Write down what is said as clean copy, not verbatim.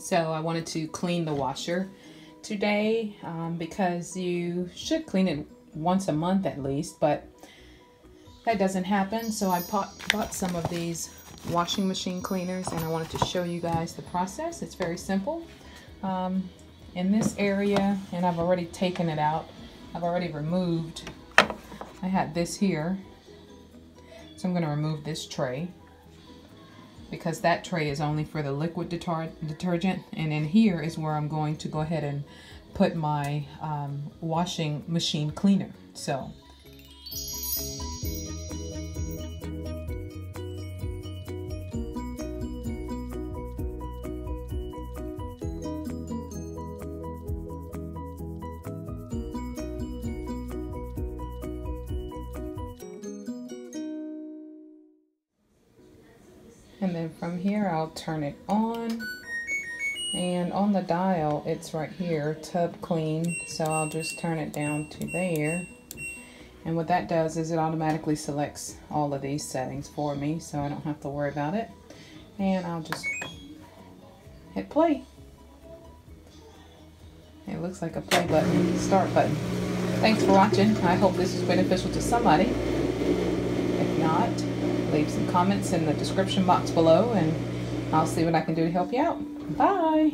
So I wanted to clean the washer today because you should clean it once a month at least, but that doesn't happen. So I bought some of these washing machine cleaners and I wanted to show you guys the process. It's very simple. In this area, and I've already taken it out, I've already removed, I had this here, so I'm going to remove this tray because that tray is only for the liquid detergent, and in here is where I'm going to go ahead and put my washing machine cleaner. So and then from here I'll turn it on, and on the dial it's right here, tub clean, so I'll just turn it down to there, and what that does is it automatically selects all of these settings for me so I don't have to worry about it, and I'll just hit play. It looks like a play button, start button. Thanks for watching. I hope this is beneficial to somebody. If not, leave some comments in the description box below and I'll see what I can do to help you out. Bye!